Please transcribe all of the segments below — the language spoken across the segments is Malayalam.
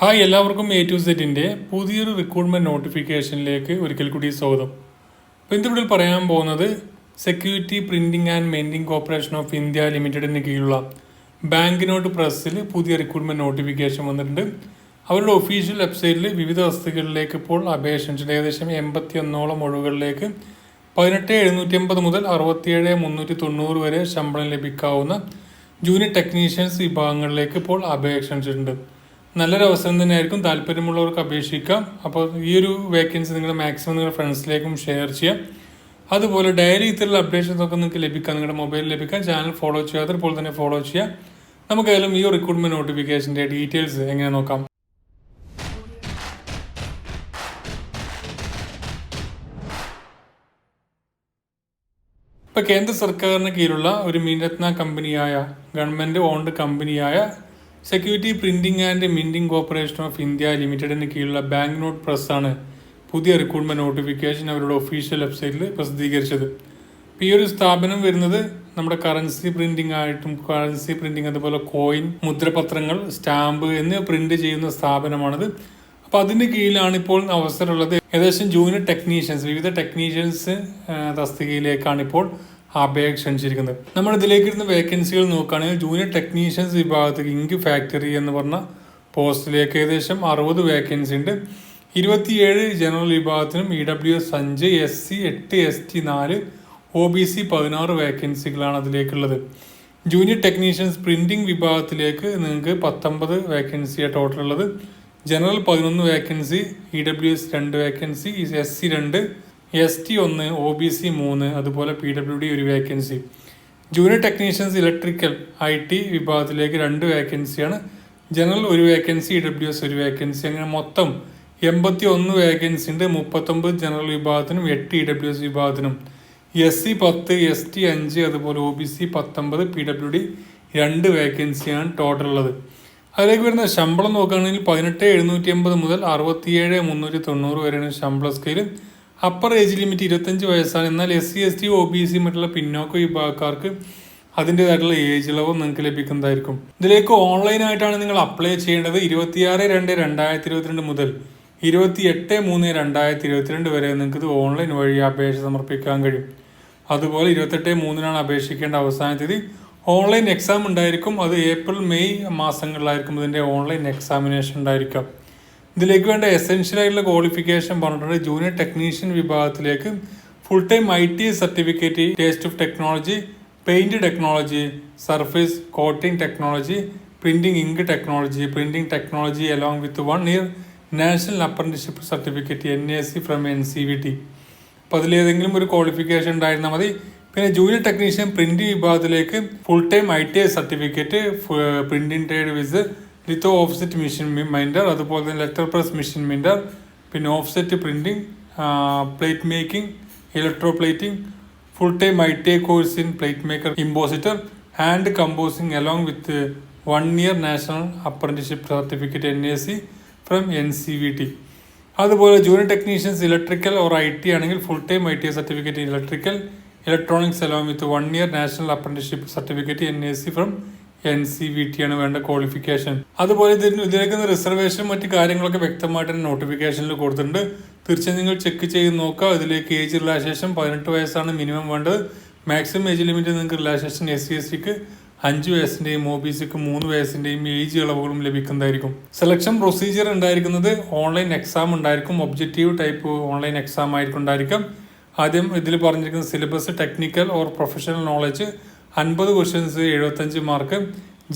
ഹായ് എല്ലാവർക്കും A2Z പുതിയൊരു റിക്രൂട്ട്മെന്റ് നോട്ടിഫിക്കേഷനിലേക്ക് ഒരിക്കൽ കൂടി സ്വാഗതം. അപ്പോൾ ഇന്നിവിടെ പറയാൻ പോകുന്നത് security printing and minting corporation of India ലിമിറ്റഡിന് കീഴിലുള്ള ബാങ്ക് നോട്ട് പ്രസ്സിൽ പുതിയ റിക്രൂട്ട്മെന്റ് നോട്ടിഫിക്കേഷൻ വന്നിട്ടുണ്ട്. അവരുടെ ഒഫീഷ്യൽ വെബ്സൈറ്റിൽ വിവിധ തസ്തികകളിലേക്ക് ഇപ്പോൾ അപേക്ഷ ക്ഷണിച്ചിട്ടുണ്ട്. ഏകദേശം 81ഓളം ഒഴിവുകളിലേക്ക് 18,750 മുതൽ 67,390 വരെ ശമ്പളം ലഭിക്കാവുന്ന ജൂനിയർ ടെക്നീഷ്യൻസ് വിഭാഗങ്ങളിലേക്ക് ഇപ്പോൾ അപേക്ഷ ക്ഷണിച്ചിട്ടുണ്ട്. നല്ലൊരു അവസരം തന്നെയായിരിക്കും. താല്പര്യമുള്ളവർക്ക് അപേക്ഷിക്കാം. അപ്പോൾ ഈ ഒരു വേക്കൻസി നിങ്ങൾ മാക്സിമം നിങ്ങളുടെ ഫ്രണ്ട്സിലേക്കും ഷെയർ ചെയ്യാം. അതുപോലെ ഡയറി ഇത്തരത്തിലുള്ള അപ്ഡേഷൻസ് ഒക്കെ നിങ്ങൾക്ക് ലഭിക്കാം, നിങ്ങളുടെ മൊബൈലിൽ ലഭിക്കാം. ചാനൽ ഫോളോ ചെയ്യാതെ ഇപ്പോൾ തന്നെ ഫോളോ ചെയ്യാം. നമുക്കായാലും ഈ റിക്രൂട്ട്മെന്റ് നോട്ടിഫിക്കേഷൻ്റെ ഡീറ്റെയിൽസ് എങ്ങനെ നോക്കാം. ഇപ്പോൾ കേന്ദ്ര സർക്കാരിന് കീഴിലുള്ള ഒരു മിനിരത്ന കമ്പനിയായ ഗവൺമെൻറ് ഓൺഡ് കമ്പനിയായ security printing and minting corporation of India ലിമിറ്റഡിന് കീഴിലുള്ള ബാങ്ക് നോട്ട് പ്രസ്സാണ് പുതിയ റിക്രൂട്ട്മെന്റ് നോട്ടിഫിക്കേഷൻ അവരുടെ ഒഫീഷ്യൽ വെബ്സൈറ്റിൽ പ്രസിദ്ധീകരിച്ചത്. ഈ ഒരു സ്ഥാപനം വരുന്നത് നമ്മുടെ കറൻസി പ്രിന്റിംഗ് അതുപോലെ കോയിൻ, മുദ്രപത്രങ്ങൾ, സ്റ്റാമ്പ് എന്നിവ പ്രിന്റ് ചെയ്യുന്ന സ്ഥാപനമാണിത്. അപ്പോൾ അതിൻ്റെ കീഴിലാണ് ഇപ്പോൾ അവസരമുള്ളത്. ഏകദേശം ജൂനിയർ ടെക്നീഷ്യൻസ്, വിവിധ ടെക്നീഷ്യൻസ് തസ്തികയിലേക്കാണ് ഇപ്പോൾ അപേക്ഷ ക്ഷണിച്ചിരിക്കുന്നത്. നമ്മൾ ഇതിലേക്ക് ഇരുന്ന് വേക്കൻസികൾ നോക്കുകയാണെങ്കിൽ ജൂനിയർ ടെക്നീഷ്യൻസ് വിഭാഗത്തിൽ ഇങ്ക് ഫാക്ടറി എന്ന് പറഞ്ഞ പോസ്റ്റിലേക്ക് ഏകദേശം 60 വേക്കൻസി ഉണ്ട്. 27 ജനറൽ വിഭാഗത്തിനും EWS 5, SC 8, ST 4, OBC 16 വേക്കൻസികളാണ് അതിലേക്കുള്ളത്. ജൂനിയർ ടെക്നീഷ്യൻസ് പ്രിന്റിംഗ് വിഭാഗത്തിലേക്ക് നിങ്ങൾക്ക് 19 വേക്കൻസിയാണ് ടോട്ടൽ ഉള്ളത്. General 11 vacancy, EWS 2 vacancy, SC 2, ST 1, OBC 3, അതുപോലെ PWD 1 vacancy. Junior technicians electrical IT വിഭാഗത്തിലേക്ക് 2 വേക്കൻസിയാണ്. General 1 vacancy, EWS 1 vacancy. അങ്ങനെ മൊത്തം 81 വേക്കൻസി ഉണ്ട്. 39 ജനറൽ വിഭാഗത്തിനും 8 EWS വിഭാഗത്തിനും. SC 10, ST 5, അതുപോലെ OBC 19, PWD 2 വേക്കൻസിയാണ് ടോട്ടൽ ഉള്ളത്. അതിലേക്ക് വരുന്ന ശമ്പളം നോക്കുകയാണെങ്കിൽ 18,750 മുതൽ 67,390 വരെയാണ് ശമ്പള സ്കെയിൽ. അപ്പർ ഏജ് ലിമിറ്റ് 25 വയസ്സാണ്. എന്നാൽ SC, ST, OBC മറ്റുള്ള പിന്നോക്ക വിഭാഗക്കാർക്ക് അതിൻ്റെതായിട്ടുള്ള ഏജ് ഇളവ് നിങ്ങൾക്ക് ലഭിക്കുന്നതായിരിക്കും. ഇതിലേക്ക് ഓൺലൈനായിട്ടാണ് നിങ്ങൾ അപ്ലൈ ചെയ്യേണ്ടത്. 26/2/2022 മുതൽ 28/3/2022 വരെ നിങ്ങൾക്ക് ഇത് ഓൺലൈൻ വഴി അപേക്ഷ സമർപ്പിക്കാൻ കഴിയും. അതുപോലെ 28/3 അപേക്ഷിക്കേണ്ട അവസാന തീയതി. ഓൺലൈൻ എക്സാം ഉണ്ടായിരിക്കും. അത് April, May മാസങ്ങളിലായിരിക്കും ഇതിൻ്റെ ഓൺലൈൻ എക്സാമിനേഷൻ ഉണ്ടായിരിക്കാം. ഇതിലേക്ക് വേണ്ട എസെൻഷ്യൽ ആയിട്ടുള്ള ക്വാളിഫിക്കേഷൻ പറഞ്ഞിട്ടുണ്ട്. ജൂനിയർ ടെക്നീഷ്യൻ വിഭാഗത്തിലേക്ക് full time IT certificate, taste of technology, paint technology, surface coating technology, printing ink technology, printing technology along with 1 year national apprenticeship certificate NAC from NCVT. അപ്പോൾ അതിലേതെങ്കിലും ഒരു ക്വാളിഫിക്കേഷൻ ഉണ്ടായിരുന്നാൽ മതി. പിന്നെ ജൂനിയർ ടെക്നീഷ്യൻ പ്രിന്റ് വിഭാഗത്തിലേക്ക് full time IT certificate, printing trade viz litho offset machine minder, അതുപോലെ തന്നെ ലെറ്റർ പ്രസ് മെഷീൻ മൈൻഡർ, പിന്നെ offset printing, plate making, electro plating, full time IT course in plate maker, impositor, hand composing along with 1 year national apprenticeship certificate NAC from NCVT. അതുപോലെ junior technicians electrical or IT ആണെങ്കിൽ full time IT certificate electrical, electronics along with 1 year national apprenticeship certificate NAC from NCVT ആണ് വേണ്ട ക്വാളിഫിക്കേഷൻ. അതുപോലെ ഇതിലേക്ക് റിസർവേഷൻ മറ്റു കാര്യങ്ങളൊക്കെ വ്യക്തമായിട്ട് തന്നെ നോട്ടിഫിക്കേഷനിൽ കൊടുത്തിട്ടുണ്ട്. തീർച്ചയായും നിങ്ങൾ ചെക്ക് ചെയ്ത് നോക്കുക. ഇതിലേക്ക് ഏജ് റിലാക്സേഷൻ 18 വയസ്സാണ് മിനിമം വേണ്ടത്. മാക്സിമം ഏജ് ലിമിറ്റ് നിങ്ങൾക്ക് റിലാക്സേഷൻ SC, SCക്ക് 5 വയസ്സിൻ്റെയും OBCക്ക് 3 വയസ്സിൻ്റെയും ഏജ് ഇളവുകളും ലഭിക്കുന്നതായിരിക്കും. സെലക്ഷൻ പ്രൊസീജിയർ ഉണ്ടായിരിക്കുന്നത് ഓൺലൈൻ എക്സാം ഉണ്ടായിരിക്കും. ഒബ്ജക്റ്റീവ് ടൈപ്പ് ഓൺലൈൻ എക്സാം ആയിരിക്കും ഉണ്ടായിരിക്കാം. ആദ്യം ഇതിൽ പറഞ്ഞിരിക്കുന്ന syllabus technical or professional knowledge 50 questions 75 mark,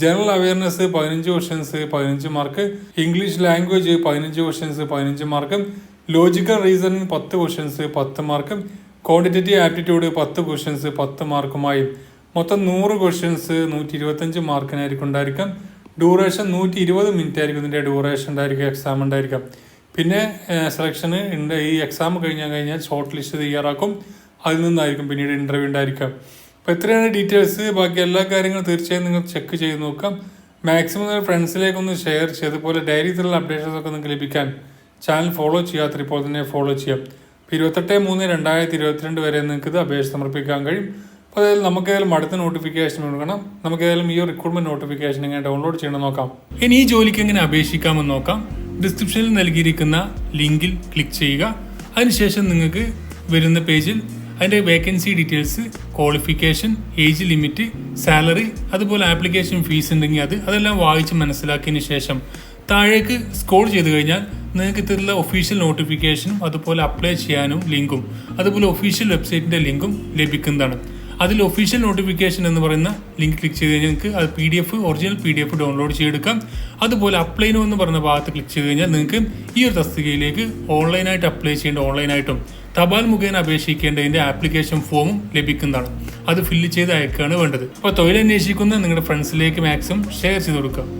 general awareness 15 questions 15 mark, English language 15 questions 15 mark, logical reasoning 10 questions 10 mark, quantitative aptitude 10 questions 10 മാർക്കുമായി മൊത്തം 100 ക്വസ്റ്റ്യൻസ് 125 മാർക്കിനായിരിക്കും ഉണ്ടായിരിക്കാം. ഡ്യൂറേഷൻ 120 മിനിറ്റ് ആയിരിക്കും ഇതിൻ്റെ ഡ്യൂറേഷൻ ഉണ്ടായിരിക്കും, എക്സാം ഉണ്ടായിരിക്കാം. പിന്നെ സെലക്ഷന് ഉണ്ട്. ഈ എക്സാം കഴിഞ്ഞാൽ ഷോർട്ട് ലിസ്റ്റ് തയ്യാറാക്കും. അതിൽ നിന്നായിരിക്കും പിന്നീട് ഇൻ്റർവ്യൂ ഉണ്ടായിരിക്കാം. അപ്പോൾ എത്രയാണ് ഡീറ്റെയിൽസ്. ബാക്കി എല്ലാ കാര്യങ്ങളും തീർച്ചയായും നിങ്ങൾ ചെക്ക് ചെയ്ത് നോക്കാം. മാക്സിമം നിങ്ങൾ ഫ്രണ്ട്സിലേക്കൊന്ന് ഷെയർ ചെയ്ത്, അതുപോലെ ഡയറി തരുന്ന അപ്ഡേഷൻസ് ഒക്കെ നിങ്ങൾക്ക് ലഭിക്കാൻ ചാനൽ ഫോളോ ചെയ്യാത്ത ഇപ്പോൾ തന്നെ ഫോളോ ചെയ്യാം. 28/3/2022 വരെ നിങ്ങൾക്ക് ഇത് അപേക്ഷ സമർപ്പിക്കാൻ കഴിയും. അതായത് നമുക്കേതായാലും അടുത്ത നോട്ടിഫിക്കേഷൻ കൊടുക്കണം. നമുക്കേതായാലും ഈ റിക്രൂട്ട്മെന്റ് നോട്ടിഫിക്കേഷൻ എങ്ങനെ ഡൗൺലോഡ് ചെയ്യണം നോക്കാം. ഇനി ഈ ജോലിക്ക് എങ്ങനെ അപേക്ഷിക്കാമെന്ന് നോക്കാം. ഡിസ്ക്രിപ്ഷനിൽ നൽകിയിരിക്കുന്ന ലിങ്കിൽ ക്ലിക്ക് ചെയ്യുക. അതിനുശേഷം നിങ്ങൾക്ക് വരുന്ന പേജിൽ അതിൻ്റെ vacancy details, qualification, age limit, salary, അതുപോലെ ആപ്ലിക്കേഷൻ ഫീസ് ഉണ്ടെങ്കിൽ അതെല്ലാം വായിച്ച് മനസ്സിലാക്കിയതിന് ശേഷം താഴേക്ക് സ്ക്രോൾ ചെയ്ത് കഴിഞ്ഞാൽ നിങ്ങൾക്ക് ഇതിലുള്ള ഒഫീഷ്യൽ നോട്ടിഫിക്കേഷനും അതുപോലെ അപ്ലൈ ചെയ്യാനും ലിങ്കും അതുപോലെ ഒഫീഷ്യൽ വെബ്സൈറ്റിൻ്റെ ലിങ്കും ലഭിക്കുന്നതാണ്. അതിൽ ഒഫീഷ്യൽ നോട്ടിഫിക്കേഷൻ എന്ന് പറയുന്ന ലിങ്ക് ക്ലിക്ക് ചെയ്ത് കഴിഞ്ഞാൽ നിങ്ങൾക്ക് അത് ഒറിജിനൽ PDF ഡൗൺലോഡ് ചെയ്തെടുക്കാം. അതുപോലെ അപ്ലൈ നോ എന്ന് പറയുന്ന ഭാഗത്ത് ക്ലിക്ക് ചെയ്ത് കഴിഞ്ഞാൽ നിങ്ങൾക്ക് ഈ ഒരു തസ്തികയിലേക്ക് ഓൺലൈനായിട്ട് അപ്ലൈ ചെയ്യേണ്ട ഓൺലൈനായിട്ടും തപാൽ മുഖേന അപേക്ഷിക്കേണ്ടതിൻ്റെ ആപ്ലിക്കേഷൻ ഫോമും ലഭിക്കുന്നതാണ്. അത് ഫില്ല് ചെയ്ത് അയക്കുകയാണ് വേണ്ടത്. അപ്പോൾ തൊഴിലന്വേഷിക്കുന്ന നിങ്ങളുടെ ഫ്രണ്ട്സിലേക്ക് മാക്സിമം ഷെയർ ചെയ്ത് കൊടുക്കുക.